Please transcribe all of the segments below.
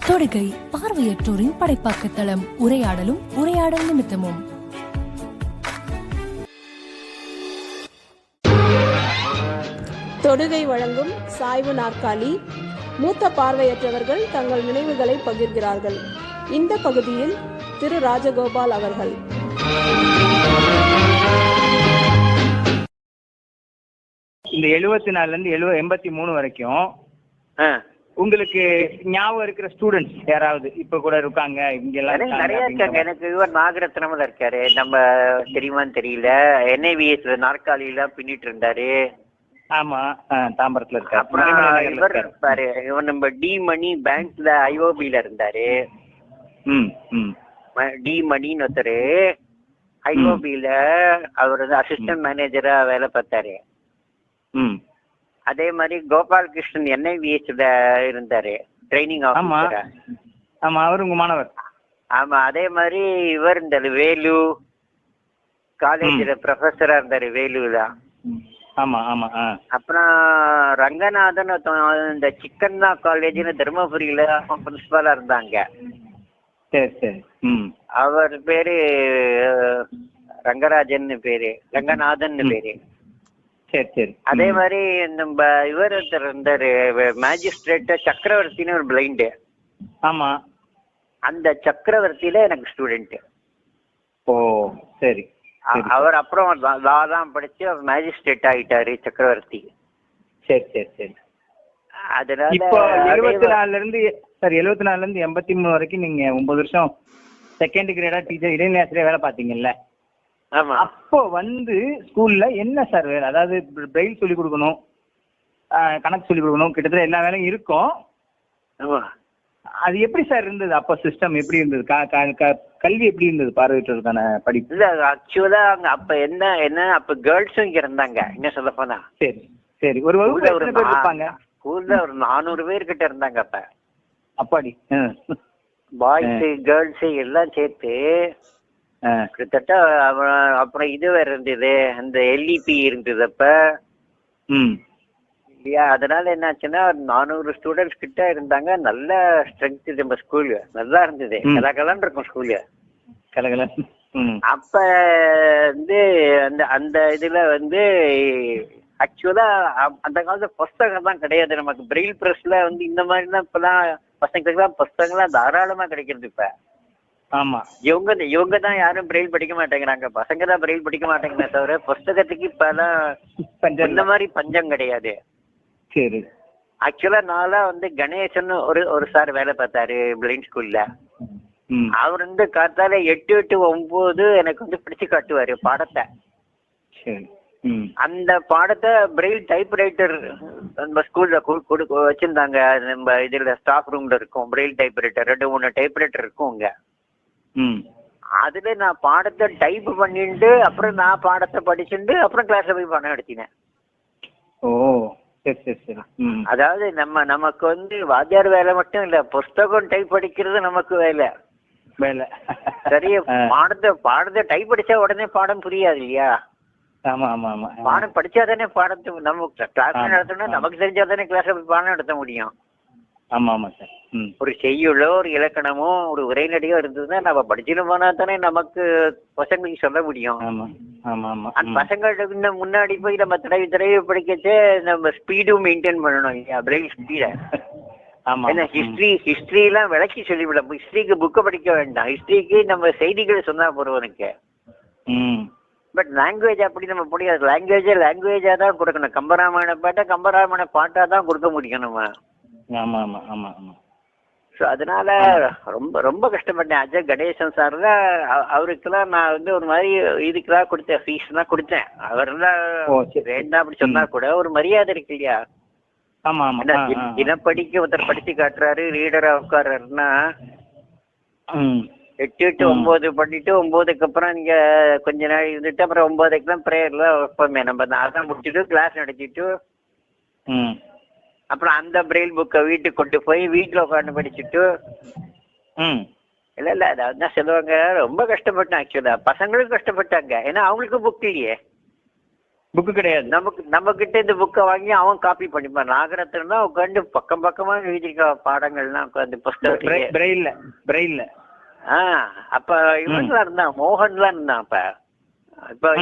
தொடுகை பார்வையற்றோரின் படைப்பாக்க தளம். உரையாடலும் உரையாடல் நிமித்தமும். தொடுகை வழங்கும் சாய்வு நாற்காலி. மூத்த பார்வையற்றவர்கள் தங்கள் நினைவுகளை பகிர்கிறார்கள். இந்த பகுதியில் திரு ராஜகோபால் அவர்கள். இந்த 74ல இருந்து 83 வரைக்கும் உங்களுக்கு ஞாபகம் இருக்கிற ஸ்டூடெண்ட்ஸ் யாராவது இப்ப கூட இருக்காங்க? இங்க எல்லாம் நிறைய இருக்காங்க. எனக்கு இவர் நாகரத்னம் இருக்காரு, நம்ம தெரியுமான்னு தெரியல. NIVS நாற்காலியில பின்னிட்டு இருந்தாரு. ஆமா, தாம்பரத்துல இருக்காரு. அப்புறம் இவர் இருப்பாரு, இவர் நம்ம டி மணி பேங்க்ல IOBல இருந்தாரு. டி மணின்னு ஒருத்தரு IOBல அவர் வந்து அசிஸ்டன்ட் மேனேஜரா வேலை பார்த்தாரு. அதே மாதிரி கோபால் கிருஷ்ணன் NIVSல இருந்தாரு, ட்ரைனிங் ஆஃபீஸரா. ஆமா, அவர் உங்க மாணவர். ஆமா, அதே மாதிரி இவர் இருந்தாரு, வேலு காலேஜ்ல ப்ரொஃபஸரா இருந்தாரு, வேலுல. ஆமா ஆமா. அப்புறம் ரங்கநாதன் இந்த சிக்கன்னா காலேஜ்னு தர்மபுரியில பிரின்சிபாலா இருந்தாங்க. சரி சரி. அவர் பேரு ரங்கராஜன் பேரு, ரங்கநாதன் பேரு. சரி சரி. அதே மாதிரி நம்ம இவர் ஒருத்தர் இருந்தாரு, மேஜிஸ்ட்ரேட் சக்கரவர்த்தின்னு ஒரு பிளைண்டு. ஆமா, அந்த சக்கரவர்த்தியில எனக்கு ஸ்டூடெண்ட். ஓ சரி. அவர் அப்புறம் லா தான் படிச்சு அவர் மேஜிஸ்ட்ரேட் ஆகிட்டாரு, சக்கரவர்த்தி. சரி சரி சரி. அதனால இப்போ 74ல இருந்து 83 வரைக்கும் நீங்க 9 வருஷம் செகண்ட் கிரேடா டீச்சர் இடைநிலை ஆசிரியர் வேலை பார்த்தீங்கல்ல? ஆமா. அப்போ வந்து ஸ்கூல்ல என்ன சார் வேலை? அதாவது பிரெயில் சொல்லி கொடுக்கணும், கணக்கு சொல்லி கொடுக்கணும், கிட்டத்தட்ட எல்லா வேலையும் இருக்கும். அது எப்படி சார் இருந்தது அப்போ? சிஸ்டம் எப்படி இருந்தது? கல்வி எப்படி இருந்தது பார்வையற்றதுக்கான படிப்பு? இல்ல, ஆக்சுவலா அங்க அப்ப என்ன அப்ப கேர்ள்ஸும் இங்க இருந்தாங்க. என்ன சொல்ல போனா, சரி சரி. ஒரு வகுப்புல எத்தனை பேர் இருப்பாங்க? ஸ்கூல்ல ஒரு 400 பேர் கிட்ட இருந்தாங்க அப்ப. அப்பாடி. பாய்ஸ் கேர்ள்ஸ் எல்லாம் சேர்த்து கிட்டத்தட்ட. அப்புறம் இது வேற இருந்தது, அந்த LEP இருந்தது அப்ப இல்லையா? அதனால என்னாச்சுன்னா 400 ஸ்டூடெண்ட்ஸ் கிட்ட இருந்தாங்க. நல்ல ஸ்ட்ரென்த் நம்ம ஸ்கூல் நல்லா இருந்தது, கலகலன்னு இருக்கும் ஸ்கூலு. கலகல. அப்ப வந்து அந்த இதுல வந்து ஆக்சுவலா அந்த காலத்துல புஸ்தகம் தான் கிடையாது நமக்கு. பிரெயில் பிரஸ்ல வந்து இந்த மாதிரி தான் இப்பெல்லாம் பசங்களுக்குலாம் புஸ்தகம்லாம் தாராளமா கிடைக்கிறது இப்ப. ஆமா, இவங்க தான் யாரும் பிரெயில் படிக்க மாட்டேங்கிறாங்க, பசங்க தான் பிரெயில் படிக்க மாட்டேங்கிறத தவிர புஸ்தகத்துக்கு இப்ப எல்லாம் இந்த மாதிரி பஞ்சம் கிடையாது. சரி. ஆக்சுவலா நான்லாம் வந்து கணேசன் ஒரு சார் வேலை பார்த்தாரு பிளைண்ட் ஸ்கூல்ல. அவர் வந்து காத்தால 8 to 9 எனக்கு வந்து பிடிச்சு காட்டுவாரு பாடத்தை. அந்த பாடத்தை பிரெயில் டைப்ரைட்டர் நம்ம ஸ்கூல்ல வச்சிருந்தாங்க. நம்ம இதுல ஸ்டாஃப் ரூம்ல இருக்கும் பிரெயில் டைப்ரைட்டர், 2-3 டைப்ரைட்டர் இருக்கும் அங்க. அதுல நான் பாடத்தை டைப் பண்ணிட்டு அப்புறம் நான் பாடத்தை படிச்சுட்டு அப்புறம் கிளாஸ்ல போய் பணம் எடுத்தினேன். ஓ சரி சரி சரி. அதாவது நமக்கு வந்து வாத்தியார் வேலை மட்டும் இல்ல, புஸ்தகம் டைப் படிக்கிறது நமக்கு வேலை. சரியா? பாடத்தை டைப் படிச்சா உடனே பாடம் புரியாது இல்லையா? ஆமா ஆமா ஆமா. பாடம் படிச்சாதானே பாடத்தை நம்ம கிளாஸ் நடத்தணும், நமக்கு தெரிஞ்சாதானே கிளாஸ்ல போய் பாடம் நடத்த முடியும். ஆமா ஆமா சார். ஒரு செய்யுளோ ஒரு இலக்கணமோ ஒரு உரைநடையோ இருந்ததுன்னா நம்ம படிச்சுட்டு போனா தானே நமக்கு பசங்களுக்கு சொல்ல முடியும். அந்த பசங்கள்ட்ட முன்னாடி போய் நம்ம தடவி படிக்கச்சே நம்ம ஸ்பீடும் மெயின்டைன் பண்ணணும் இல்லையா? பிரெயில் ஸ்பீட. ஏன்னா ஹிஸ்டரி எல்லாம் விளக்கி சொல்லிவிட, ஹிஸ்டரிக்கு புக்கை படிக்க வேண்டாம், ஹிஸ்டரிக்கு நம்ம செய்திகள் சொன்னா போறவனுக்கு. பட் லாங்குவேஜ் அப்படி நம்ம முடியாது. லாங்குவேஜா தான் கொடுக்கணும். கம்பராமாயண பாட்டா தான் கொடுக்க முடியும் நம்ம. ஆமா ஆமா ஆமா ஆமா. ஸோ அதனால ரொம்ப ரொம்ப கஷ்டப்பட்டேன். அஜய் கணேசன் சார் தான், அவருக்கெல்லாம் நான் வந்து ஒரு மாதிரி இதுக்கெல்லாம் கொடுத்தேன், ஃபீஸ் தான் கொடுத்தேன். அவரெல்லாம் வேண்டாம் அப்படி சொன்னா கூட ஒரு மரியாதை இருக்கு இல்லையா? தினப்படிக்க ஒருத்தர் படிச்சு காட்டுறாரு, ரீடரா உட்கார்றாருன்னா 8 to 9 பண்ணிட்டு 9க்கு அப்புறம் நீங்க கொஞ்ச நாள் இருந்துட்டு அப்புறம் 9க்குலாம் ப்ரேயர்ல வைப்போமே நம்ம. அதான் முடிச்சுட்டு கிளாஸ் நடத்திட்டு அப்புறம் அந்த பிரெயில் புக்கை வீட்டுக்கு கொண்டு போய் வீட்டுல உட்காந்து படிச்சுட்டு. இல்ல அதான் சொல்லுவாங்க. ரொம்ப கஷ்டப்பட்டேன் ஆக்சுவலா. பசங்களும் கஷ்டப்பட்டாங்க, ஏன்னா அவங்களுக்கு புக் இல்லையே. புக்கு கிடையாது. நம்ம கிட்ட இந்த புக்கை வாங்கி அவன் காப்பி பண்ணிப்பான். நாகரத்னம் தான் உட்காந்து பக்கம் பக்கமா எழுதிருக்க பாடங்கள்லாம் உட்காந்து புஸ்தகத்திலே. பிரெயில்ல. அப்ப இவன்லாம் இருந்தான், மோகன்லாம் இருந்தான்.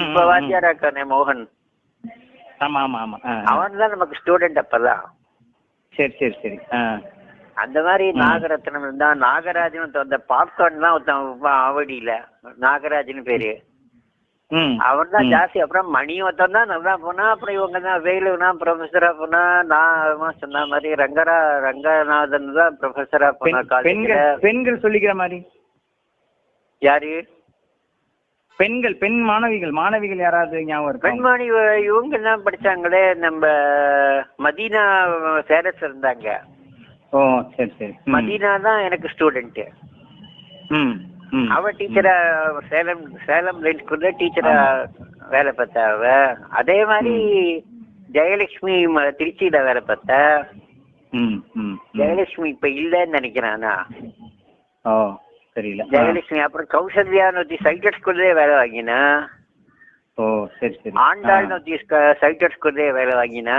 இப்ப வாத்தியாரா இருக்கானே மோகன். ஆமா ஆமா ஆமா. அவன் தான் நமக்கு ஸ்டூடெண்ட் அப்பதான். சரி சரி சரி. அந்த மாதிரி நாகரத்னம் இருந்தான். நாகராஜன் அந்த பாப்கார்ன் தான் ஒருத்தன் ஆவடியில நாகராஜன் பேரு. அவன் தான் ஜாஸ்தி. அப்புறம் மணி ஒருத்தன் தான் நல்லா போனா. அப்புறம் இவங்க தான் வேலுனா ப்ரொஃபஸரா போனா. நான் சொன்ன மாதிரி ரங்கநாதன் தான் ப்ரொஃபஸரா போனா காலேஜ்ல. பெண்கள் சொல்லிக்கிற மாதிரி யாரு? பெண் மாணவிகள் யாராவது ஞாபகம் இருக்கு? பெண்மணி இவங்க தான் படிச்சாங்களே, நம்ம மதீனா சேரஸ் இருந்தாங்க. ஓ சரி சரி. மதீனா தான் எனக்கு ஸ்டூடெண்ட். அவ டீச்சரா சேலம் ஸ்கூல்ல டீச்சரா வேலை பார்த்தா. அவ அதே மாதிரி ஜெயலட்சுமி திருச்சியில வேலை பார்த்தா. ஜெயலட்சுமி இப்ப இல்லன்னு நினைக்கிறானா? ஓ தெரியல. ஜெயலட்சுமி. அப்புறம் கௌசல்யான்னு சைட்டட் ஸ்கூல்லே வேலை வாங்கினா. ஓ சரி சரி. ஆண்டாள்னு சைட்டட் ஸ்கூல்லே வேலை வாங்கினா.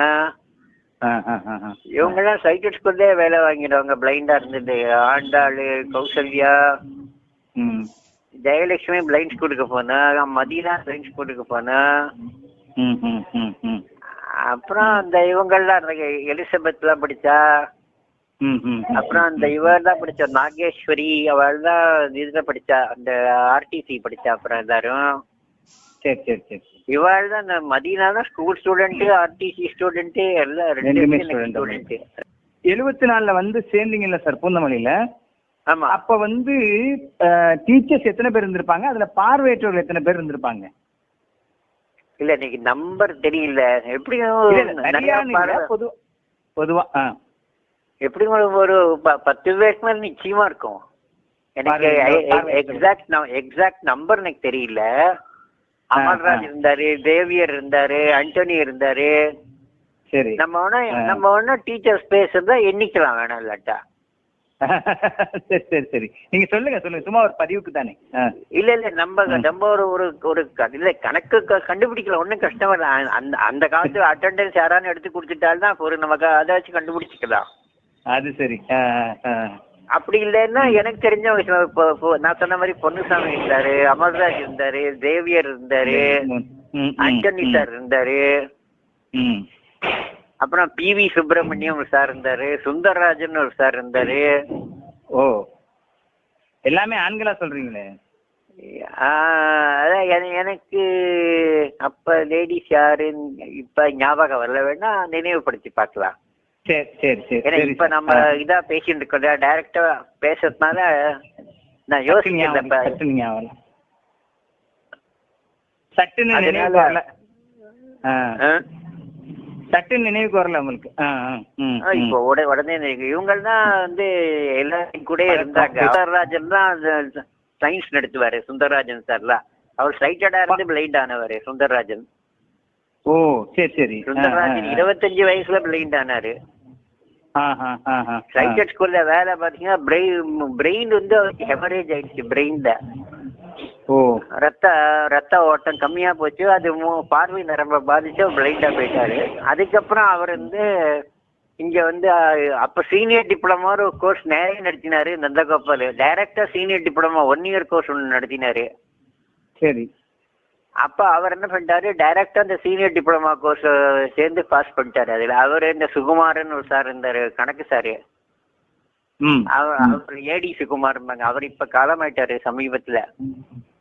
இவங்க எல்லாம் சைட்டட் ஸ்கூல்லே வேலை வாங்கிடுவாங்க பிளைண்டா இருந்தது. ஆண்டாளு, கௌசல்யா, ஜெயலட்சுமி பிளைண்ட் ஸ்கூலுக்கு போனா. மதீனா பிளைண்ட் ஸ்கூலுக்கு போனா. அப்புறம் அந்த இவங்கெல்லாம் இருந்தாங்க, எலிசபெத் எல்லாம் படிச்சா. அப்புறம் அந்த இவர் தான் படிச்சா நாகேஸ்வரி, அவள் தான் இதுல படிச்சா, அந்த ஆர்டிசி படிச்சா. அப்புறம் எல்லாரும் சரி சரி சரி. இவாள் தான் அந்த மதீனா தான் ஸ்கூல் ஸ்டூடெண்ட், ஆர்டிசி ஸ்டூடெண்ட், எல்லாம் ரெண்டுமே ஸ்டூடெண்ட். 74 வந்து சேர்ந்தீங்கல்ல சார் பூந்தமல்லியில? ஆமா. அப்ப வந்து டீச்சர்ஸ் எத்தனை பேர் இருந்திருப்பாங்க? அதுல பார்வையற்றவர்கள் எத்தனை பேர் இருந்திருப்பாங்க? இல்ல இன்னைக்கு நம்பர் தெரியல. எப்படியும் பொதுவா எப்படியும் ஒரு 10 பேருக்கு மேல நிச்சயமா இருக்கும். எனக்கு எக்ஸாக்ட் நம்பர் எனக்கு தெரியல. அமர்ராஜ் இருந்தாரு, தேவியர் இருந்தாரு, ஆண்டனி இருந்தாரு. சரி. நம்ம ஒண்ணா டீச்சர்ஸ் பேசுறதா எண்ணிக்கலாம் வேணாம் இல்லாட்டா. சரி சரி சரி. நீங்க சொல்லுங்க சும்மா ஒரு பதிவுக்கு தானே. இல்ல நம்ம ஒரு இல்ல கணக்கு கண்டுபிடிக்கல, ஒன்னும் கஷ்டம் இல்ல. அந்த காலத்துல அட்டெண்டன்ஸ் யாரான்னு எடுத்து கொடுத்துட்டால்தான் ஒரு நமக்கு அதை வச்சு கண்டுபிடிச்சிக்கலாம். அது சரி. அப்படி இல்லைன்னா எனக்கு தெரிஞ்சவங்க நான் சொன்ன மாதிரி பொன்னுசாமி இருந்தாரு, அமர்ராஜ் இருந்தாரு, தேவியர் இருந்தாரு, ஆண்டனி சார் இருந்தாரு, அப்புறம் PV சுப்பிரமணியம் ஒரு சார் இருந்தாரு, சுந்தரராஜன் ஒரு சார் இருந்தாரு. ஓ எல்லாமே ஆண்களா சொல்றீங்களே? அதான் எனக்கு அப்ப லேடிஸ் யாருன்னு இப்ப ஞாபகம் வரல, வேணா நினைவுபடுத்தி பார்க்கலாம். சரி சரி சரி. ஏன்னா இப்ப நம்ம இதா பேசிட்டு இருக்கோம், டைரக்டா பேசுறதுனால நான் யோசிக்கிறேன். சட்டுன்னு நினைவுக்கு வரல உங்களுக்கு? இப்போ உடனே இவங்கள்தான் வந்து எல்லாரும் கூட இருந்தாங்க. சுந்தரராஜன் தான் சயின்ஸ் நடத்துவாரு. சுந்தரராஜன் சார்லாம் அவர் சைட்டடா இருந்து பிளைண்ட் ஆனவரு சுந்தரராஜன். ஓ சரி சரி. சுந்தரராஜன் 25 வயசுல பிளைண்ட் ஆனாரு. சைட்டட் ஸ்கூல்ல வேலை பாத்தீங்கன்னா பிரெயின் வந்து அவருக்கு ஹெமரேஜ் ஆயிடுச்சு. பிரெயின்ல ரத்த ஓட்டம் கம்மியா போச்சு. அது பார்வை நரம்ப பாதிச்சு பிளைண்டா போயிட்டாரு. அதுக்கப்புறம் அவர் வந்து இங்க வந்து அப்ப சீனியர் டிப்ளமா ஒரு கோர்ஸ் நிறைய நடத்தினாரு நந்தகோபால். டைரக்டா சீனியர் டிப்ளமா 1 இயர் கோர்ஸ் ஒன்று நடத்தினாரு. சரி. அப்ப அவர் என்ன பண்ணிட்டாரு, டைரக்டா அந்த சீனியர் டிப்ளமா கோர்ஸ் சேர்ந்து பாஸ் பண்ணிட்டாரு. அதுல அவரு இந்த சுகுமாரன் ஒரு சார் இருந்தாரு, கணக்கு சாரு. அவர் AD சுகுமார் இருந்தாங்க. அவர் இப்ப காலமாயிட்டாரு சமீபத்துல.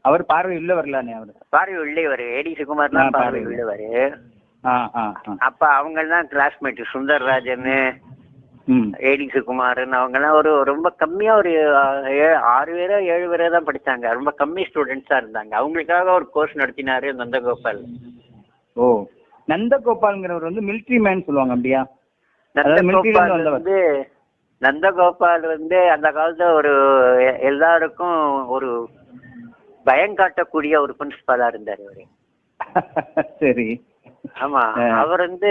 அவர் பார்வை உள்ள வரலானே? அவர் பார்வை உள்ளே AD சுகுமார் தான் பார்வை உள்ளவரு. அப்ப அவங்க எல்லாம் கிளாஸ்மேட் சுந்தரராஜன், AD சுகுமாரன். அவங்க எல்லாம் ஒரு ரொம்ப கம்மியா ஒரு 6 பேரோ 7 பேரோ தான் படிச்சாங்க. ரொம்ப கம்மி ஸ்டூடெண்ட்ஸா இருந்தாங்க. அவங்களுக்காக ஒரு கோர்ஸ் நடத்தினாரு நந்தகோபால். ஓ நந்தகோபால்ங்கிறவர் வந்து மிலிட்டரி மேன் சொல்லுவாங்க அப்படியா? நந்தகோபால் வந்து அந்த காலத்துல ஒரு எல்லாருக்கும் ஒரு பயம் காட்டக்கூடிய ஒரு பிரின்சிபாலா இருந்தாரு அவரு. சரி. ஆமா. அவர் வந்து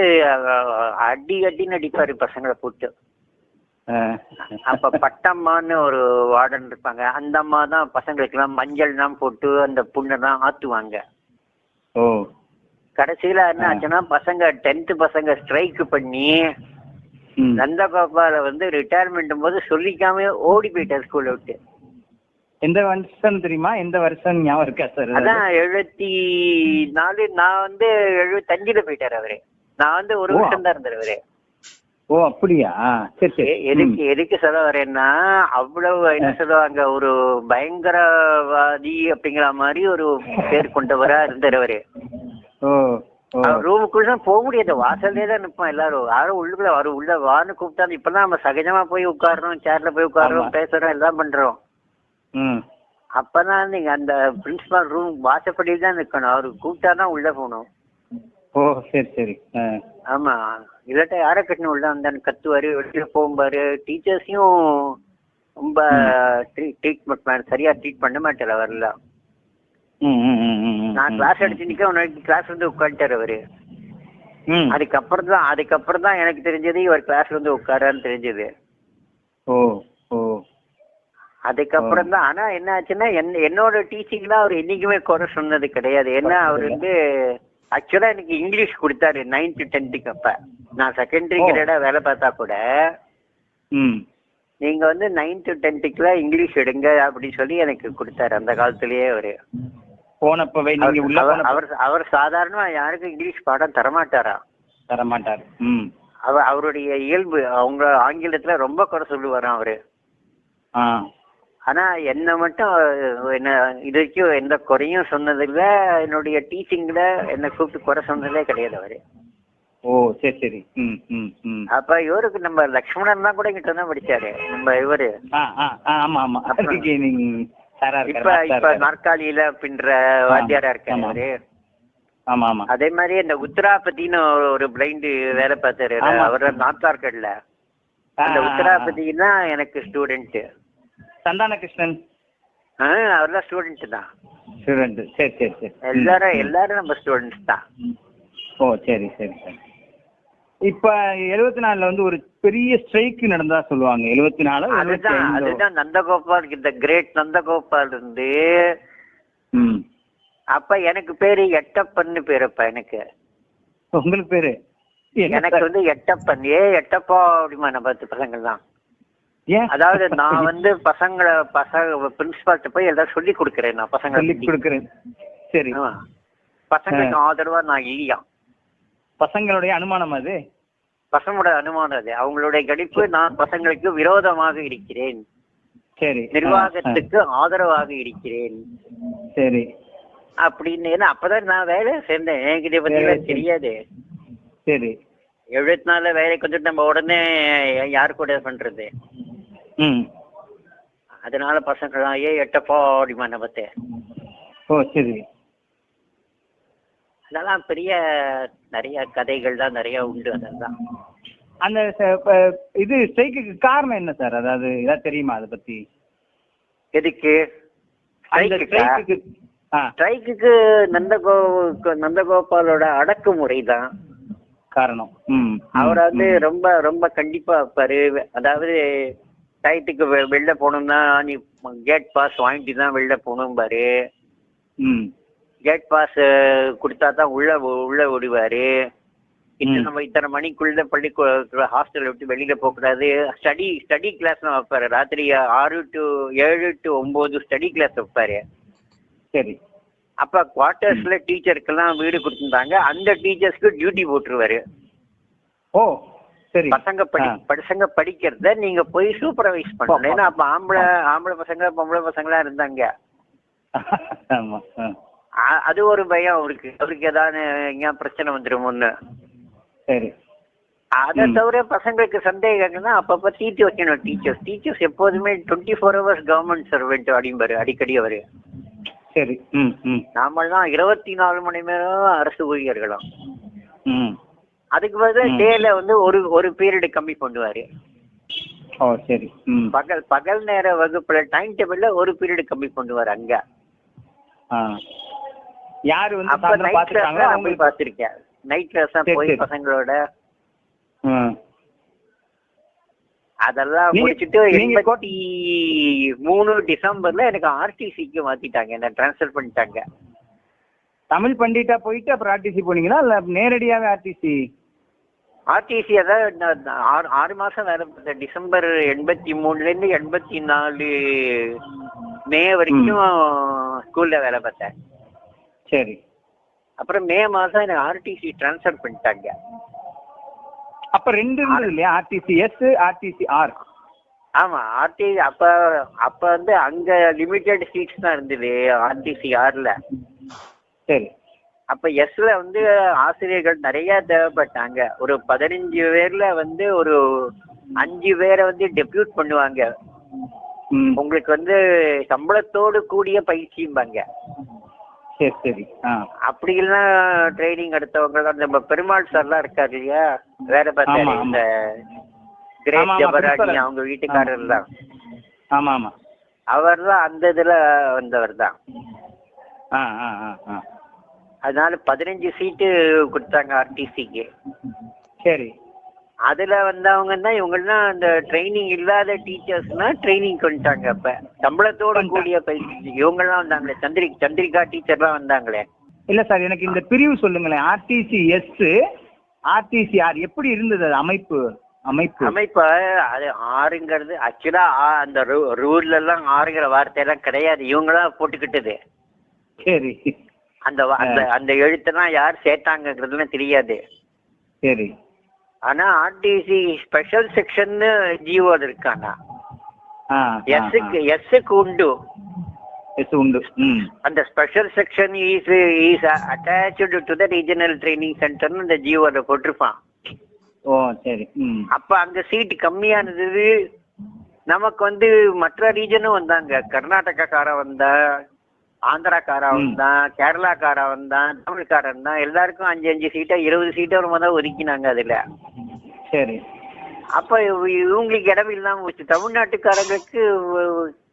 அடின்னு அடிப்பாரு பசங்களை போட்டு. அப்ப பட்டம்மான்னு ஒரு வார்டன் இருப்பாங்க. அந்த அம்மா தான் பசங்களுக்கு எல்லாம் மஞ்சள் எல்லாம் போட்டு அந்த புண்ணெல்லாம் ஆத்துவாங்க. ஓ கடைசியில என்ன ஆச்சுன்னா பசங்க 10th பசங்க ஸ்ட்ரைக் பண்ணி நந்தகோபால வந்து ரிட்டையர்மெண்ட் போது சொல்லிக்காம ஓடி போயிட்டார் ஸ்கூல்ல விட்டு. எந்த வருஷம் தெரியுமா? எந்த வருஷம் ஞாபகம் இருக்கா சார்? அதான் 74. நான் வந்து 75ல போயிட்டாரு அவரு. நான் வந்து ஒரு வருஷம் தான் இருந்தாரு அவரு. ஓ அப்படியா? சரி சரி. எதுக்கு சொல்ல வரேன்னா அவ்வளவு என்ன சொல்லுவாங்க, ஒரு பயங்கரவாதி அப்படிங்கிற மாதிரி ஒரு பேர் கொண்டவரா இருந்தாரு அவரு. ரூமுக்குள்ள போக முடியாது, வாசல்லே தான் நிற்போம் எல்லாரும். யாரும் உள்ளுக்குள்ள வரும், உள்ள வான்னு கூப்பிட்டாலும் இப்பதான் நம்ம சகஜமா போய் உட்காடுறோம், சேர்ல போய் உட்காடுறோம், பேசுறோம், எல்லாம் பண்றோம். அப்பதான் நீங்க அந்த பிரின்சிபால் ரூம் வாசப்படி தான் நிக்கணும், அவரு கூப்பிட்டாதான் உள்ள போகணும். ஓ சரி சரி. ஆமா, இல்லாட்ட யார கட்டணும் உள்ள அந்த கத்துவாரு, வெளியில போகும்பாரு. டீச்சர்ஸையும் ரொம்ப ட்ரீட்மெண்ட் சரியா ட்ரீட் பண்ண மாட்டாரு அவர்ல. நான் கிளாஸ் அடிச்சு நிக்க உனக்கு கிளாஸ் வந்து உட்காந்துட்டாரு அவரு. அதுக்கப்புறம் தான் எனக்கு தெரிஞ்சது இவர் கிளாஸ்ல வந்து உட்காரான்னு தெரிஞ்சது. அதுக்கப்புறம் தான். ஆனா என்ன ஆச்சுன்னா என்னோட டீச்சிங்லாம் அவர் என்னைக்குமே குறை சொன்னது கிடையாது. ஏன்னா அவர் வந்து ஆக்சுவலா எனக்கு இங்கிலீஷ் கொடுத்தாரு 9th 10th. அப்ப நான் செகண்டரி கிரேடா வேலை பார்த்தா கூட நீங்க வந்து 9th 10th இங்கிலீஷ் எடுங்க அப்படின்னு சொல்லி எனக்கு கொடுத்தாரு அந்த காலத்திலேயே அவரு. அவர் சாதாரணமா யாருக்கும் இங்கிலீஷ் பாடம் தரமாட்டாரா? தரமாட்டாரு. அவருடைய இயல்பு, அவங்க ஆங்கிலத்துல ரொம்ப குறை சொல்லுவாராம் அவரு. ஆனா என்ன மட்டும் என்ன இது வரைக்கும் எந்த குறையும் சொன்னதில்ல. என்னுடைய டீச்சிங்ல என்ன கூப்பிட்டு குறை சொன்னதே கிடையாது அவரு. ஓ சரி சரி. அப்ப இவருக்கு நம்ம லக்ஷ்மணன் தான் கூட கிட்ட தான் படிச்சாரு நம்ம இவரு. இப்ப நாற்காலியில பின்ற வாத்தியாரா இருக்காரு அவரு. அதே மாதிரி இந்த உத்தராபதினு ஒரு பிளைண்ட் வேலை பார்த்தாரு அவரு நாத்தார்கட்ல. அந்த உத்தராபதினா எனக்கு ஸ்டூடெண்ட். சந்தான கிருஷ்ணன் அவர்லாம் ஸ்டூடெண்ட் தான். ஸ்டூடெண்ட். சரி சரி சரி. எல்லாரும் நம்ம ஸ்டூடெண்ட்ஸ் தான். ஓ சரி சரி சரி. இப்ப 74 வந்து ஒரு பெரிய ஸ்ட்ரைக் நடந்ததா சொல்லுவாங்க. 74. அதுதான் நந்தகோபால், இந்த கிரேட் நந்தகோபால் இருந்து. அப்ப எனக்கு பேரு எட்டப்பன்னு பேருப்பா எனக்கு. உங்களுக்கு பேரு? எனக்கு வந்து எட்டப்பன். எட்டப்பா அப்படிமா நம்ம 10 பசங்கள் தான். அதாவது நான் வந்து பசங்க பிரின்சிபால்ட்ட போய் எல்லாம் சொல்லி கொடுக்கறேன். நான் பசங்க சொல்லி கொடுக்கறேன். சரி. பசங்களுக்கு ஆதரவா நான் இல்லையா? பசங்களுடைய அனுமானம் அது. பசங்களோட அனுமானம் அது. அவங்களுடைய கணிப்பு நான் பசங்களுக்கு விரோதமாக இருக்கிறேன். சரி. நிர்வாகத்துக்கு ஆதரவாக இருக்கிறேன். சரி. அப்படின்னு அப்பதான் நான் வேலை சேர்ந்தேன். எனக்கு இதை பத்தி தெரியாது. சரி. 74 வேலை கொஞ்சம் நம்ம உடனே யாரு கூட பண்றது. அதனால பசங்களாம் எட்டப்பா அப்படிமா நபத்தே. ஓ சரி. அதெல்லாம் பெரிய நிறைய கதைகள் தான் நிறைய உண்டு. அதெல்லாம் அந்த இது ஸ்ட்ரைக்குக்கு காரணம் என்ன சார்? அதாவது ஏதாவது தெரியுமா அதை பத்தி? எதுக்கு ஸ்ட்ரைக்குக்கு? நந்தகோபாலோட அடக்குமுறை தான் காரணம். அவர் வந்து ரொம்ப ரொம்ப கண்டிப்பா இருப்பாரு. அதாவது டயத்துக்கு வெளில போகணும்னா நீ கேட் பாஸ் வாங்கிட்டு தான் வெளில போகணும் பாரு. கேட் பாஸ் கொடுத்தா தான் உள்ள ஓடுவாரு. நம்ம இத்தனை மணிக்குள்ள பள்ளி ஹாஸ்டல் விட்டு வெளியில போக கூடாது. ஸ்டடி கிளாஸ் வைப்பாரு. ராத்திரி 6 to 7 to 9 ஸ்டடி கிளாஸ் வைப்பாரு. சரி. அப்ப குவார்டர்ஸ்ல டீச்சருக்கெல்லாம் வீடு கொடுத்துருந்தாங்க. அந்த டீச்சர்ஸ்க்கு டியூட்டி போட்டுருவாரு. ஓ சரி. பசங்க படிக்கிறத நீங்க போய் சூப்பர்வைஸ் பண்ணணும். ஏன்னா அப்ப ஆம்பளை பசங்க பொம்பளை பசங்களா இருந்தாங்க. அது ஒரு பயம் அவருக்கு ஏதாவது எங்கேயா பிரச்சனை வந்துடும். சரி. அதை தவிர பசங்களுக்கு சந்தேகம்னா அப்பப்ப தீட்டி வைக்கணும். டீச்சர்ஸ் எப்போதுமே 24 hours கவர்மெண்ட் சர்வெண்ட் அப்படிம்பாரு அடிக்கடி அவரு. சரி. நாமெல்லாம் 24 மணி நேரம் அரசு ஊழியர்களாம். அதுக்கு பதிலா டேல வந்து ஒரு பீரியட் கம்மி பண்ணுவாரு. ஓ சரி. பகல் நேர வகுப்புல டைம் டேபிள்ல ஒரு பீரியட் கம்மி பண்ணுவாரு அங்க. யாரு வந்து பாத்திருக்கேன். நைட் கிளாஸ் போய் பசங்களோட அதெல்லாம் முடிச்சுட்டு 83 டிசம்பர்ல எனக்கு ஆர்டிசிக்கு மாத்திட்டாங்க. என்ன டிரான்ஸ்ஃபர் பண்ணிட்டாங்க. தமிழ் பண்டிட்டா போயிட்டு அப்புறம் ஆர்டிசி போனீங்களா இல்ல நேரடியாவே ஆர்டிசி? ஆர்டிசி அதான் 6 மாசம் வேலை பார்த்தேன். டிசம்பர் 83 84 மே வரைக்கும் ஸ்கூல்ல வேலை பார்த்தேன். சரி. அப்புறம் மே மாசம் எனக்கு ஆர்டிசி டிரான்ஸ்ஃபர் பண்ணிட்டாங்க. அப்ப 2 இருந்தது இல்லையா, ஆர்டிசி எஸ் ஆர்டிசி ஆர்? ஆமா, ஆர்டிசி அப்ப வந்து அங்க லிமிட்டெட் சீட்ஸ் தான் இருந்தது ஆர்டிசி ஆர்ல. சரி. அப்ப எஸ்ல வந்து ஆசிரியர்கள் நிறைய தேவைப்பட்டாங்க. ஒரு 15 பேர்ல வந்து ஒரு 5 பேரை வந்து டெபியூட் பண்ணுவாங்க. உங்களுக்கு வந்து சம்பளத்தோடு கூடிய பயிற்சிம்பாங்க. சரி சரி. அப்படி எல்லாம் ட்ரைனிங் எடுத்தவங்க நம்ம பெருமாள் சார்லாம் இருக்காரு இல்லையா, வேற பார்த்தாரு இந்த கிரேட் ஜபராணி அவங்க வீட்டுக்காரர் தான். ஆமா ஆமா, அவர் தான் அந்த இதுல வந்தவர் தான். அதனால 15 சீட்டு கொடுத்தாங்க ஆர்டிசிக்கு. சரி. அதுல வந்தவங்க தான் இவங்கெல்லாம் அந்த ட்ரைனிங் இல்லாத டீச்சர்ஸ்னா ட்ரைனிங் பண்ணிட்டாங்க. அப்ப சம்பளத்தோட கூடிய பயிற்சி இவங்கெல்லாம் வந்தாங்களே, சந்திரிகா டீச்சர்லாம் வந்தாங்களே. இல்ல சார், எனக்கு இந்த பிரிவு சொல்லுங்களேன். ஆர்டிசி எஸ் ஆர்டிசி ஆர் எப்படி இருந்தது அது அமைப்பு? அமைப்பு அது ஆறுங்கிறது ஆக்சுவலா அந்த ரூல்ல எல்லாம் ஆறுங்கிற வார்த்தையெல்லாம் கிடையாது, இவங்களாம் போட்டுக்கிட்டது. சரி. அந்த அந்த எழுத்தெல்லாம் யார் சேர்த்தாங்கிறதுலாம் தெரியாது. சரி. ஆனா ஆர்டிசி ஸ்பெஷல் செக்ஷன் ஜிஓ இருக்கானா, எஸ்க்கு உண்டு. அந்த special section is attached to the regional training சென்டர்னு அந்த ஜிஓல போட்டிருப்பான். ஓ சரி. அப்ப அங்க சீட் கம்மியானது. நமக்கு வந்து மற்ற ரீஜனும் வந்தாங்க. கர்நாடகாக்காரன் வந்தா, ஆந்திராக்காரன் வந்தான், கேரளாக்காரன் வந்தான், தமிழ்காரன் தான். எல்லாருக்கும் 5 சீட்டா 20 சீட்டா ஒரு மாதிரி ஒதுக்கினாங்க அதுல. சரி. அப்ப இவங்களுக்கு இடம் இல்லாம போச்சு. தமிழ்நாட்டுக்காரங்களுக்கு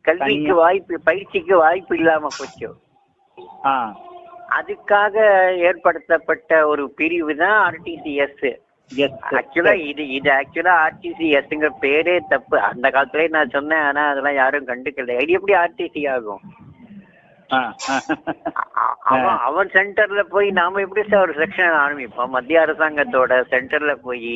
கல்விக்கு வாய்ப்பு, பயிற்சிக்கு வாய்ப்பு இல்லாம போச்சு. அதுக்காக ஏற்படுத்தப்பட்ட ஒரு பிரிவு தான் ஆர்டிசிஎஸ். ஆக்சுவலா இது ஆக்சுவலா ஆர்டிசிஎஸ்ங்கிற பேரே தப்பு. அந்த காலத்துலயே நான் சொன்னேன், ஆனா அதெல்லாம் யாரும் கண்டுக்கல. இது எப்படி ஆர்டிசி ஆகும்? அவன் சென்டர்ல போய் நாம எப்படி சார் ஒரு செக்ஷன் ஆரம்பிப்போம்? மத்திய அரசாங்கத்தோட சென்டர்ல போய்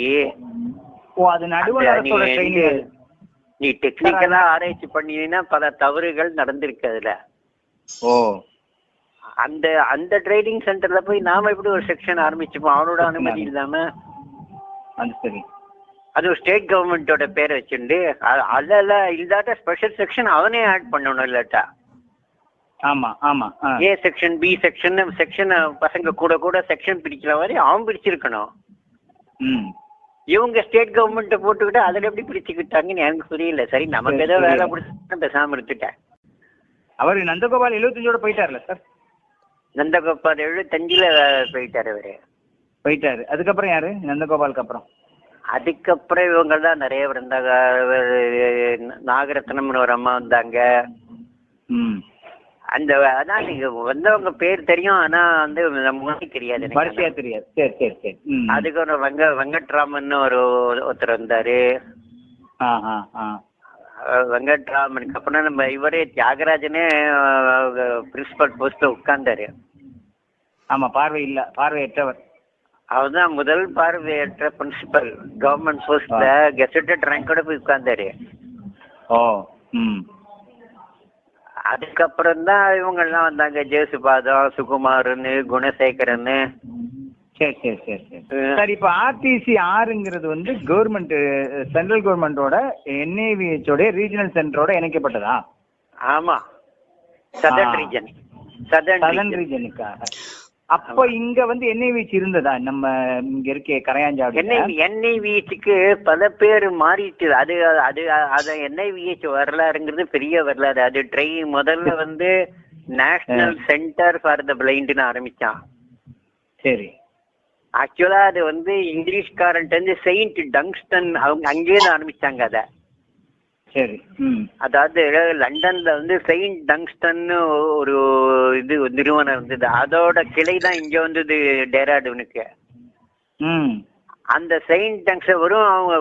நீ டெக்னிக்கலா ஆராய்ச்சி பண்ணினா பல தவறுகள் நடந்திருக்கு அதுல. அந்த ட்ரைனிங் சென்டர்ல போய் நாம எப்படி ஒரு செக்ஷன் ஆரம்பிச்சுப்போம் அவனோட அனுமதி இல்லாம? அது ஒரு ஸ்டேட் கவர்மெண்டோட பேரை வச்சுட்டு அதெல்ல இல்லாட்ட ஸ்பெஷல் செக்ஷன் அவனே ஆட் பண்ணணும். இல்லாட்டா ஏ செக்ஷன் பி செக்ஷன் பசங்க கூட செக்ஷன் பிரிக்கிற மாதிரி அவன் பிரிச்சிருக்கணும். இவங்க ஸ்டேட் கவர்மெண்ட் போட்டுக்கிட்டு அதுல எப்படி பிரிச்சுக்கிட்டாங்கன்னு எனக்கு புரியல. சரி, நமக்கு ஏதோ வேலை பிடிச்சா பேசாம இருந்துட்டேன். அவரு நந்தகோபால் 75 போயிட்டாருல சார்? நந்தகோபால் 75 போயிட்டாரு. அவரு போயிட்டாரு. அதுக்கப்புறம் யாரு நந்தகோபாலுக்கு அப்புறம்? அதுக்கப்புறம் இவங்க தான் நிறைய பேர் இருந்தாங்க. நாகரத்னம்னு ஒரு அம்மா வந்தாங்க. அதான் நீங்க வந்தவங்க பேர் தெரியும், ஆனா வந்து முன்னாடி தெரியாது, தெரியாது. சரி சரி சரி. அதுக்கு ஒரு வெங்கட்ராமன் ஒருத்தர் வந்தாரு. வெங்கட்ராமனுக்கு அப்புறம் நம்ம இவரே தியாகராஜனே பிரின்சிபல் போஸ்ட்ல உட்கார்ந்தாரு. ஆமா, பார்வையற்றவர். அவர்தான் முதல் பார்வையற்ற பிரின்சிபல் கவர்மெண்ட் போஸ்ட்ல கெசட்டட் ரேங்கோட போய் உட்கார்ந்தாரு. அதுக்கப்புறம் தான் இவங்க எல்லாம் வந்தாங்க. ஜேசுபாதம், சுகுமாரன், குணசேகரன். சரி சரி சரி சரி. சார், இப்ப ஆர்டிசி ஆறுங்கிறது வந்து கவர்மெண்ட், சென்ட்ரல் கவர்மெண்டோட என்ஐவிஹெச்சோட ரீஜனல் சென்டரோட இணைக்கப்பட்டதா? ஆமா, சதர்ன் ரீஜனுக்காக. அப்ப இங்க வந்து என்ஐவிஹெச் இருந்ததா? நம்ம இங்க இருக்க கரையாஞ்சாடு என்ஐவிஹெச்சுக்கு பல பேர் மாறிட்டு. அது என்ஐவிஹெச் வரலாறுங்கிறது பெரிய வரலாறு. அது முதல்ல வந்து நேஷனல் சென்டர் ஃபார் த பிளைண்ட்னு ஆரம்பிச்சான். சரி. ஆக்சுவலா அது வந்து இங்கிலீஷ்காரன்ட்டு வந்து செயின்ட் டங்ஸ்டன் அவங்க அங்கேயிருந்து ஆரம்பிச்சாங்க அத. சரி. அதாவது லண்டன்ல வந்து செயின்ட் டங்ஸ்டன் ஒரு இது நிறுவனம் இருந்தது. அதோட கிளை தான் இங்க வந்தது டேராடூனுக்கு. அந்த செயின்ட் டங்ஸ்டன்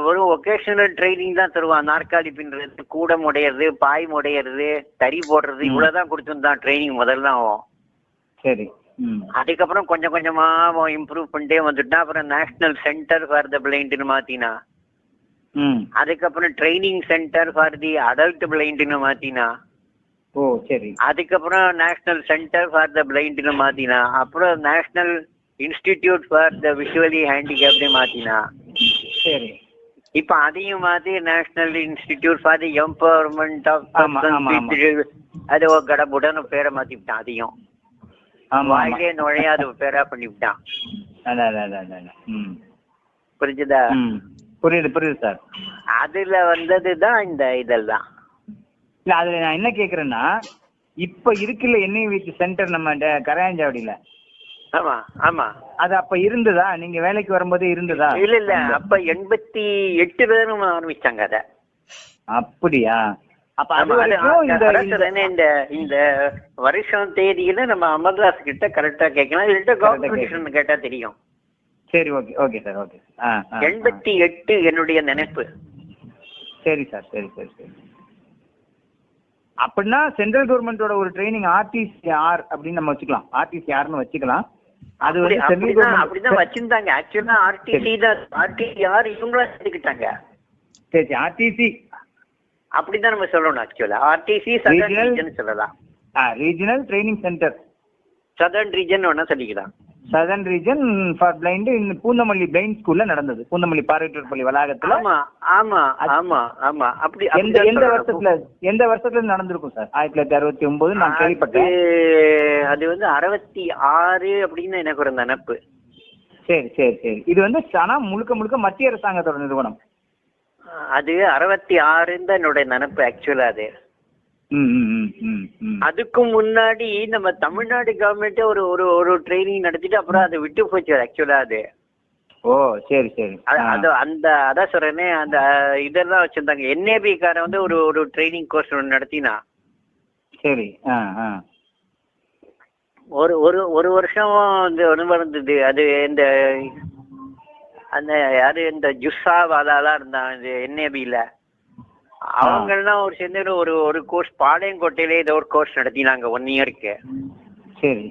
வெறும் ஒகேஷனல் ட்ரைனிங் தான் தருவான். நாற்காலி பின்னுறது, கூடம் உடையிறது, பாய் உடையிறது, தறி போடுறது, இவ்வளவுதான் கொடுத்துருந்தான் ட்ரைனிங் முதல்ல ஆகும். சரி. அதுக்கப்புறம் கொஞ்சம் கொஞ்சமா இம்ப்ரூவ் பண்ணிட்டே வந்துட்டா அப்புறம் நேஷனல் சென்டர் ஃபார் த பிளைண்ட்னு மாத்தினா, அதுக்கப்புறம் training centre for the adult பிளைண்ட்னு மாத்தினா, ஓ சரி, அதுக்கப்புறம் நேஷனல் சென்டர் ஃபார் த பிளைண்ட்னு மாத்தினா, அப்புறம் national institute for the visually ஹேண்டிகேப்னு மாத்தினா, சரி, இப்ப அதையும் மாத்தி national institute for the empowerment of அது கடப்புடன்னு பேரை மாத்திவிட்டான். அதையும் வாயிலே நுழையாத பேரா பண்ணிவிட்டான். புரிஞ்சுதா? புரியுது புரியுது சார். அதுல வந்ததுதான் இந்த இதெல்லாம். இல்ல அதுல நான் என்ன கேக்குறேன்னா, இப்ப இருக்குல்ல NIVH சென்டர் நம்ம கரையாஞ்சாவடியில. ஆமா ஆமா. அது அப்ப இருந்ததா? நீங்க வேலைக்கு வரும்போதே இருந்ததா? இல்ல இல்ல, அப்ப 88 ஆரம்பிச்சாங்க அத. அப்படியா? அப்ப இந்த இந்த வருஷம் தேதியில நம்ம அமர்தாஸ் கிட்ட கரெக்டா கேட்கலாம், இல்ல கவர்மெண்ட் கேட்டா தெரியும். சரி, ஓகே ஓகே சார், ஓகே. 88 என்னுடைய நினைப்பு. சரி சார், சரி சரி சரி. அப்படின்னா சென்ட்ரல் கவர்மெண்டோட ஒரு ட்ரைனிங் RTCR அப்படின்னு நம்ம வச்சுக்கலாம், RTCRனு வச்சுக்கலாம். அது வந்து அப்படிதான் வச்சிருந்தாங்க. ஆக்சுவலா RTCR இவங்களா எடுத்துக்கிட்டாங்க. சரி, RTC அப்படிதான் நம்ம சொல்லணும். ஆக்சுவலா RTC சதர்ன் ரீஜன் சொல்லலாம். Regional training centre southern region வேணா சொல்லிக்கலாம். Southern region for blind Poonamallee blind ஸ்கூல்ல நடந்தது, பூந்தமல்லி பார்வையற்றோர் பள்ளி வளாகத்துல. ஆமா ஆமா ஆமா ஆமா. அப்படி எந்த வருஷத்துல நடந்திருக்கும் சார்? 1969 நான் கேள்விப்பட்டேன். அது வந்து 66 அப்படின்னு எனக்கு ஒரு நினைப்பு. சரி சரி சரி. இது வந்து ஆனா முழுக்க முழுக்க மத்திய அரசாங்கத்தோட நிறுவனம். அது 66 தான் என்னோட நினைப்பு ஆக்சுவலா. அது அதுக்கு முன்னாடி நம்ம தமிழ்நாடு கவர்மெண்ட் ஒரு ஒரு ஒரு ட்ரைனிங் நடத்திட்டு அப்புறம் அதை விட்டு போச்சு ஆக்சுவலா. அது ஓ சரி சரி. அது அந்த அதான் சொல்றேனே, அந்த இதெல்லாம் வச்சிருந்தாங்க. NAB கார வந்து ஒரு ஒரு ட்ரைனிங் கோர்ஸ் ஒன்று நடத்தினா. சரி. ஒரு ஒரு ஒரு வருஷம் வந்து ஒன்று இருந்தது. அது இந்த அந்த யாரு இந்த ஜுஸ்ஸா வாலாலாம் இருந்தான் இந்த NABல. அவங்கெல்லாம் ஒரு சேர்ந்து ஒரு ஒரு கோர்ஸ் பாளையங்கோட்டையிலே ஏதோ ஒரு கோர்ஸ் நடத்தினாங்க 1 இயருக்கு. சரி.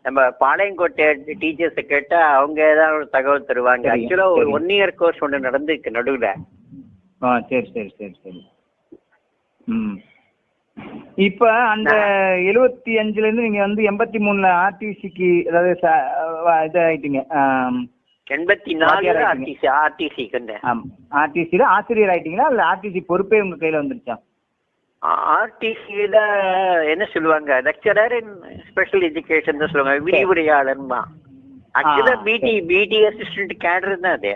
நம்ம பாளையங்கோட்டை டீச்சர்ஸ் கேட்டா அவங்க ஏதாவது ஒரு தகவல் தருவாங்க. ஆக்சுவலா ஒரு 1 இயர் கோர்ஸ் ஒன்று நடந்துருக்கு நடுவுல. சரி சரி சரி சரி. இப்ப அந்த 75ல இருந்து நீங்க வந்து 83ல RTCக்கு அதாவது இதாயிட்டீங்க. 84 RTCல ஆசிரியர் ஆயிட்டீங்களா இல்ல RTC பொறுப்பே உங்க கையில வந்துருச்சா? RTCல என்ன சொல்லுவாங்க, லெக்சரர் இன் ஸ்பெஷல் எஜுகேஷன் தான் சொல்லுவாங்க, விரிவுரையாளர்மா. ஆக்சுவலா பிடி அசிஸ்டன்ட் கேடர் தான் அது.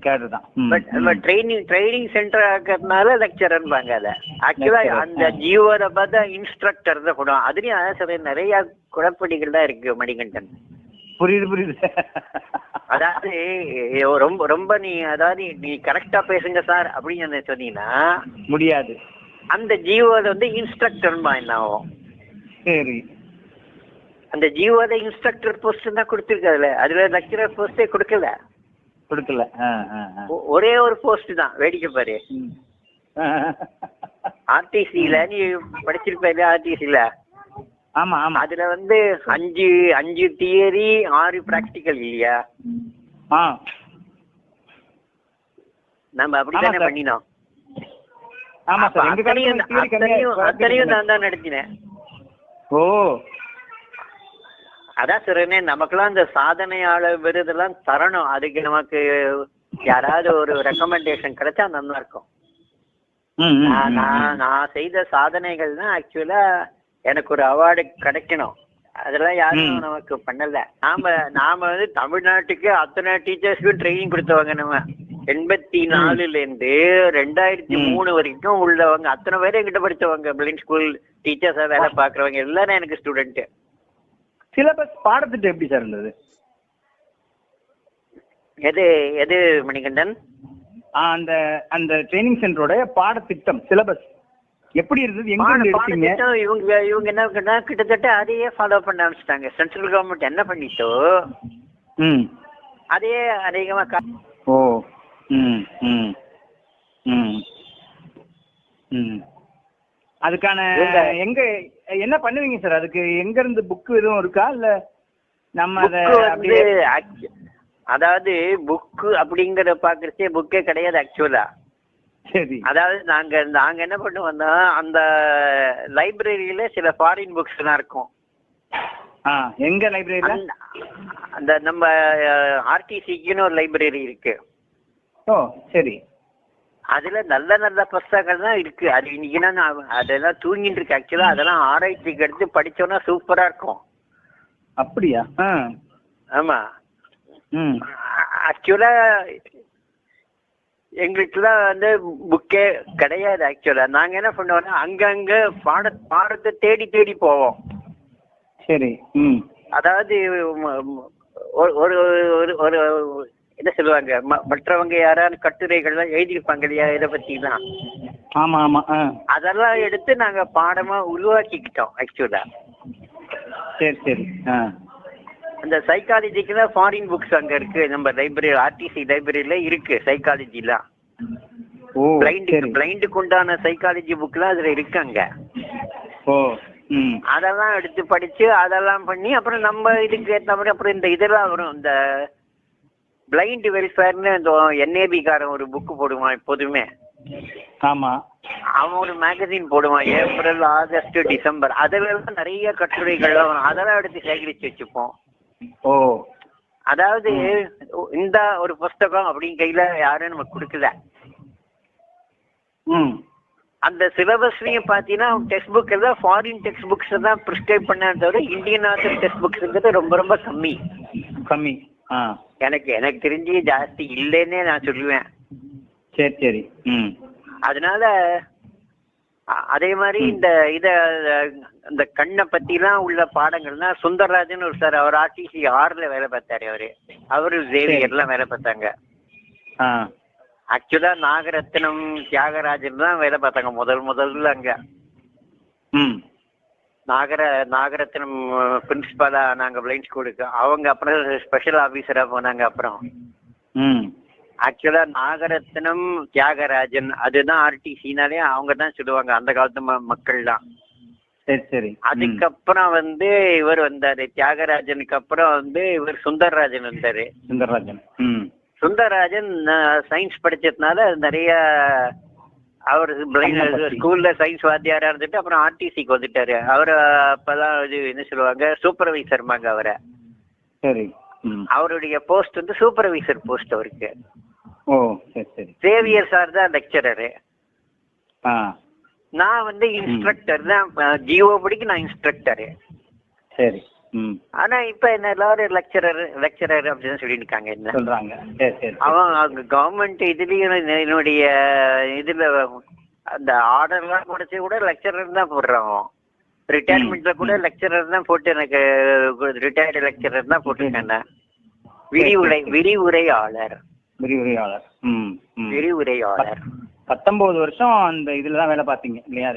கேடர் தான். பட் நம்ம ட்ரைனிங் சென்டர் ஆக்கிறதுனால லெக்சரர்பாங்க. அத ஆக்சுவலா அந்த ஜியோட பார்த்தா இன்ஸ்ட்ரக்டர் தான் போடுவாங்க. அதுலயும் அதான் சொல்றேன், நிறைய குழப்படிகள் தான் இருக்கு மணிகண்டன். புரியுது புரியுது. அதாவது ரொம்ப ரொம்ப நீ கரெக்டா பேசுங்க சார் அப்படின்னு சொன்னீங்கன்னா முடியாது. அந்த ஜியோல வந்து இன்ஸ்ட்ரக்டர்மா என்ன ஆகும்? சரி. அந்த ஜியோல இன்ஸ்ட்ரக்டர் போஸ்ட் தான் கொடுத்துருக்காதுல, அதுல லெக்சரர் போஸ்டே கொடுக்கல. ஒரே ஒரு போஸ்ட் தான். வேடிக்கை பாரு. RTCல நீ படிச்சிருப்ப RTCல. ஆமா ஆமா. அதுல வந்து 5 தியரி 6 பிராக்டிக்கல் இல்லையா? நம்ம அப்படித்தானே பண்ணினோம். அத்தனையும் நான் தான் நடத்தினேன். ஓ அதான் சொல்றேனே, நமக்கெல்லாம் இந்த சாதனையாளர் விருதெல்லாம் தரணும். அதுக்கு நமக்கு யாராவது ஒரு ரெக்கமெண்டேஷன் கிடைச்சா நல்லா இருக்கும். நான் செய்த சாதனைகள் தான் ஆக்சுவலா எனக்கு ஒரு அவார்டு கிடைக்கணும். அதெல்லாம் யாரும் நமக்கு பண்ணல. நாம வந்து தமிழ்நாட்டுக்கு அத்தனை டீச்சர்ஸ்க்கும் ட்ரைனிங் கொடுத்தவங்க. நம்ம 84ல இருந்து 2003 வரைக்கும் உள்ளவங்க அத்தனை பேரும் என்கிட்ட படிச்சவங்க. பிளைண்ட் ஸ்கூல் டீச்சர்ஸா வேலை பாக்குறவங்க எல்லாரும் எனக்கு ஸ்டூடெண்ட். சிலபஸ் பாடத்திட்டம் எப்படி சார் இருந்தது? எது மணிகண்டன்? அந்த அந்த ட்ரைனிங் சென்டரோட பாடத்திட்டம் சிலபஸ் எப்படி இருந்தது? எங்க எடுத்தீங்க? இவங்க என்ன கிட்டத்தட்ட அதையே ஃபாலோ பண்ண ஆரம்பிச்சிட்டாங்க. சென்ட்ரல் கவர்மெண்ட் என்ன பண்ணிட்டோ அதையே அதிகமா. ஓ அதுக்கான எங்க என்ன பண்ணுவீங்க சார்? அதுக்கு எங்க இருந்து புக் எதுவும் இருக்கா இல்ல நம்ம அதை புக்கு வந்து அப்படியே அதாவது புக்கு அப்படிங்கறத பாக்குறதே புக்கே கிடையாது ஆக்சுவலா. சரி. அதாவது நாங்க என்ன பண்ணுவோம்னா அந்த லைப்ரரியில சில ஃபாரின் புக்ஸ் எல்லாம் இருக்கும். எங்க லைப்ரரியில? அந்த நம்ம ஆர்டிசிக்குன்னு ஒரு லைப்ரரி இருக்கு. ஓ சரி. அதுல நல்ல நல்ல புத்தகங்கள் தான் இருக்கு. அது இன்னைக்குன்னா அதெல்லாம் தூங்கிட்டு இருக்கு. ஆக்சுவலா அதெல்லாம் ஆராய்ச்சிக்கு எடுத்து படிச்சோம்னா சூப்பரா இருக்கும். அப்படியா? ஆமா. ஆக்சுவலா எங்களுக்குலாம் வந்து புக்கே கிடையாது. ஆக்சுவலா நாங்க என்ன பண்ணுவோம்னா அங்கங்க பாடத்தை தேடி தேடி போவோம். சரி. அதாவது ஒரு ஒரு என்ன சொல்லுவாங்க, மற்றவங்க யாராவது கட்டுரைகள்லாம் எழுதியிருப்பாங்க இல்லையா இதை பத்திலாம். ஆமா ஆமா. அதெல்லாம் எடுத்து நாங்க பாடமா உருவாக்கிக்கிட்டோம் ஆக்சுவலா. சரி சரி. அந்த சைக்காலஜிக்குலாம் ஃபாரின் புக்ஸ் அங்க இருக்கு. நம்ம லைப்ரரி ஆர்டிசி லைப்ரரியில இருக்கு சைக்காலஜிலாம். பிளைண்டுக்கு உண்டான சைக்காலஜி புக்லாம் அதுல இருக்காங்க. அதெல்லாம் எடுத்து படிச்சு அதெல்லாம் பண்ணி அப்புறம் நம்ம இதுக்கு ஏற்ற மாதிரி அப்புறம் இந்த இதெல்லாம் வரும். இந்த பிளைண்ட் வெல்ஃபேர்னு இந்த NAB காரன் ஒரு புக்கு போடுவான் எப்போதுமே. ஆமா. அவன் ஒரு மேகசின் போடுவான் ஏப்ரல் ஆகஸ்ட் டிசம்பர். அதெல்லாம் நிறைய கட்டுரைகள்லாம் வரும். அதெல்லாம் எடுத்து சேகரிச்சு வச்சுப்போம். அதாவது இந்த ஒரு புஸ்தகம் அப்படின்னு கையில யாரும் நமக்கு கொடுக்கல. அந்த சிலபஸ்லயும் பாத்தீங்கன்னா டெக்ஸ்ட் புக் எல்லாம் ஃபாரின் டெக்ஸ்ட் புக்ஸ் தான் ப்ரிஸ்கிரைப் பண்ண தவிர இந்தியன் ஆத்தர் டெக்ஸ்ட் புக்ஸ்ங்கிறது ரொம்ப ரொம்ப கம்மி. எனக்கு தெரிஞ்சு ஜாஸ்தி இல்லைன்னே நான் சொல்லுவேன். சரி சரி. அதனால அதே மாதிரி இந்த கண்ணை பத்திலாம் உள்ள பாடங்கள்னா சுந்தரராஜன் ஒரு சார், அவர் RTC 6ல வேலை பார்த்தாரு. அவரு ஜேவியர்லாம் வேலை பார்த்தாங்க. ஆக்சுவலா நாகரத்னம் தியாகராஜன் தான் வேலை பார்த்தாங்க முதல்ல அங்க. நாகரத்னம் பிரின்சிபாலா நாங்க பிளைண்ட் ஸ்கூலுக்கு. அவங்க அப்புறம் ஸ்பெஷல் ஆபீசரா போனாங்க. அப்புறம் ஆக்சுவலா நாகரத்னம் தியாகராஜன் அதுதான் RTCனாலே அவங்க தான் சொல்லுவாங்க அந்த காலத்து மக்கள்லாம். சரி சரி. அதுக்கப்புறம் வந்து இவர் வந்தாரு. தியாகராஜனுக்கு அப்புறம் வந்து இவர் சுந்தரராஜன் வந்தாரு. சுந்தரராஜன் சயின்ஸ் படிச்சதுனால நிறைய அவர் ஸ்கூல்ல சயின்ஸ் வாத்தியாரா இருந்துட்டு அப்புறம் RTCக்கு வந்துட்டாரு. அவரு அப்பதான் இது என்ன சொல்லுவாங்க சூப்பர்வைசர்மாங்க அவரை. சரி. அவருடைய போஸ்ட் வந்து சூப்பர்வைசர் போஸ்ட் அவருக்கு. சேவியர் சார் தான் லெக்சரரு. நான் வந்து இன்ஸ்ட்ரக்டர் தான். ஜிஓ படிக்கு நான் இன்ஸ்ட்ரக்டரு. சரி. ஆனா இப்ப என்ன எல்லாரும் லெக்சரர் அப்படின்னு சொல்லிட்டு இருக்காங்க. என்ன சொல்றாங்க? அவங்க கவர்மெண்ட் இதுலயும் என்னுடைய இதுல அந்த ஆர்டர்லாம் குறைச்சி கூட லெக்சரர் தான் போடுறாங்க. ரிட்டையர்மெண்ட்ல கூட லெக்சரர் தான் போட்டு எனக்கு ரிட்டையர்டு லெக்சரர் தான் போட்டிருக்கேன். விரிவுரையாளர். 19 வருஷம் அந்த இதுலதான் வேலை பார்த்தீங்க இல்லையா?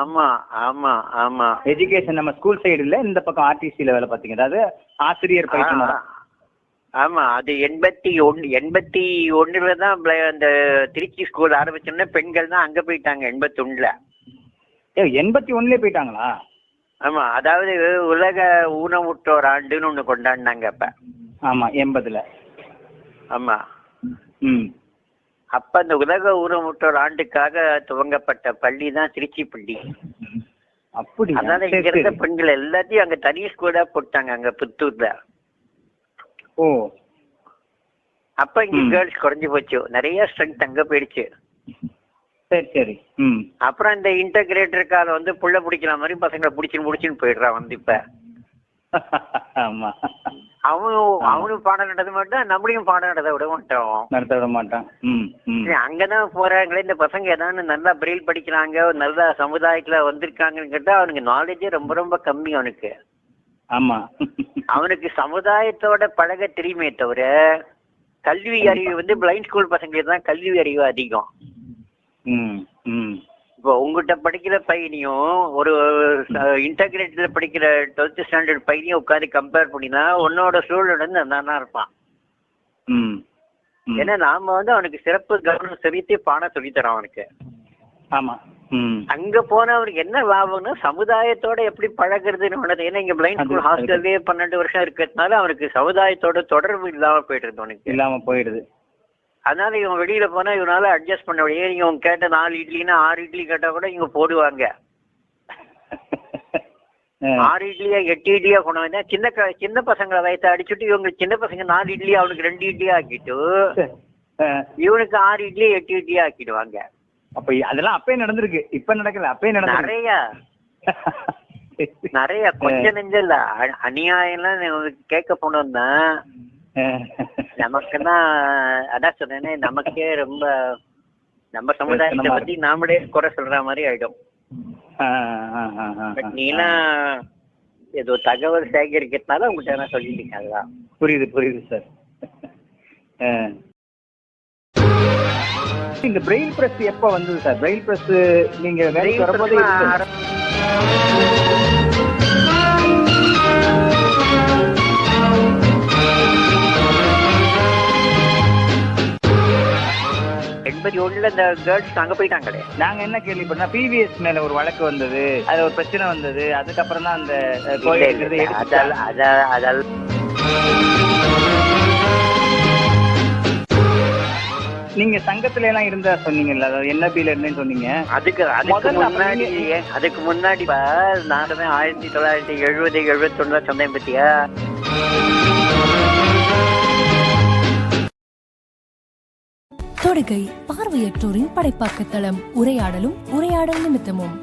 ஆமா ஆமா ஆமா. எஜுகேஷன் நம்ம ஸ்கூல் சைடு இல்ல, இந்த பக்கம் RTCல வேலை பார்த்தீங்க. அதாவது ஆசிரியர் பயிற்றுனர். ஆமா. அது 81ல தான் அந்த திருச்சி ஸ்கூல் ஆரம்பிச்சோம்னா பெண்கள் தான் அங்க போயிட்டாங்க. 81ல. 81லயே போயிட்டாங்களா? ஆமா. அதாவது உலக ஊனமுற்றோர் ஆண்டுன்னு ஒண்ணு கொண்டாடினாங்க அப்ப. ஆமா 80ல. ஆமா. அப்ப அந்த உலக ஊனமுற்றோர் ஆண்டுக்காக துவங்கப்பட்ட பள்ளி தான் திருச்சி பள்ளி. அப்படி. அதனால இங்க இருந்த பெண்கள் எல்லாத்தையும் அங்க தனி ஸ்கூலா போட்டாங்க அங்க புத்தூர்ல. அப்ப இங்க கேர்ள்ஸ் குறைஞ்சு போச்சு. நிறைய ஸ்ட்ரென்த் அங்க போயிடுச்சு. சரி சரி. அப்புறம் இந்த இன்டகிரேட்டர் கால வந்து புள்ள பிடிக்கிற மாதிரி பசங்களை பிடிச்சுன்னு போயிடுறான் வந்து இப்ப. அவனும் பாடம் நடத்த மாட்டான், நம்மளையும் பாடம் நடத்த விட மாட்டான். அங்கதான் போறாங்களே இந்த பசங்க ஏதாவது நல்லா பிரெயில் படிக்கிறாங்க, நல்ல சமுதாயத்துல வந்திருக்காங்கன்னு கேட்டா அவனுக்கு நாலேஜே ரொம்ப ரொம்ப கம்மி அவனுக்கு. ஆமா. அவனுக்கு சமுதாயத்தோட பழக தெரியுமே தவிர கல்வி அறிவு வந்து பிளைண்ட் ஸ்கூல் பசங்களுக்கு தான் கல்வி அறிவு அதிகம். இப்போ உங்ககிட்ட படிக்கிற பையனையும் ஒரு இன்டகிரேட்டட்ல படிக்கிற 12th ஸ்டாண்டர்ட் பையனையும் உட்காந்து கம்பேர் பண்ணினா உன்னோட சூழல் நல்லா இருப்பான். ஏன்னா நாம வந்து அவனுக்கு சிறப்பு கவனம் செலுத்தி பாடம் சொல்லித்தரோம் அவனுக்கு. ஆமா. அங்க போனா அவருக்கு என்ன லாபம்னா சமுதாயத்தோட எப்படி பழகுறதுன்னு ஒண்ணு. ஏன்னா இங்க பிளைண்ட் ஸ்கூல் ஹாஸ்டல்லே 12 வருஷம் இருக்கிறதுனால அவருக்கு சமுதாயத்தோட தொடர்பு இல்லாம போயிட்டு அவனுக்கு இல்லாம போயிடுது. அதனால இவன் வெளியில போனா இவனால அட்ஜஸ்ட் பண்ண முடியாது. நீங்க உங்க கேட்ட 4 இட்லின்னா 6 இட்லி கேட்டா கூட இவங்க போடுவாங்க. 6 இட்லியா 8 இட்லியா கொண்டு வந்தா சின்ன பசங்களை வயசை அடிச்சுட்டு இவங்க சின்ன பசங்க 4 இட்லி அவனுக்கு 2 இட்லி ஆக்கிட்டு இவனுக்கு 6 இட்லி 8 இட்லி ஆக்கிடுவாங்க. அப்ப அதெல்லாம் அப்பயே நடந்திருக்கு, இப்ப நடக்கல, அப்பயே நடந்து நிறைய கொஞ்சம் நெஞ்சல்ல அநியாயம்லாம் கேட்க போனோம்னா நமக்குதான் அதான் சொன்னேனே, நமக்கே ரொம்ப நம்ம சமுதாயத்தை பத்தி நாமளே குறை சொல்ற மாதிரி ஆயிடும். பட் நீலாம் ஏதோ தகவல் சேகரிக்கிறதுனால உங்கள்கிட்ட நான் சொல்லிட்டீங்க. அதுதான் புரியுது சார். இந்த பிரெயில் பிரஸ் எப்ப வந்தது சார்? பிரெயில் பிரஸ் நீங்க வேலைக்கு வரும்போது இந்த கேர்ள்ஸ் அங்க போயிட்டாங்களே. நாங்க என்ன கேள்விப்பட்டோம், பிவிஎஸ் மேல ஒரு வழக்கு வந்தது, அது ஒரு பிரச்சனை வந்தது, அதுக்கப்புறம் தான் அந்த கோயில். நீங்க சங்கத்துல எல்லாம் இருந்தா சொன்னீங்கல்ல, அதாவது NABல இருந்தேன்னு சொன்னீங்க. அதுக்கு முன்னாடி நான் 1970 71 சொன்னேன் பத்தியா. தொடுகை பார்வையற்றோரின் படைப்பாக்க தளம், உரையாடலும் உரையாடல் நிமித்தமும்.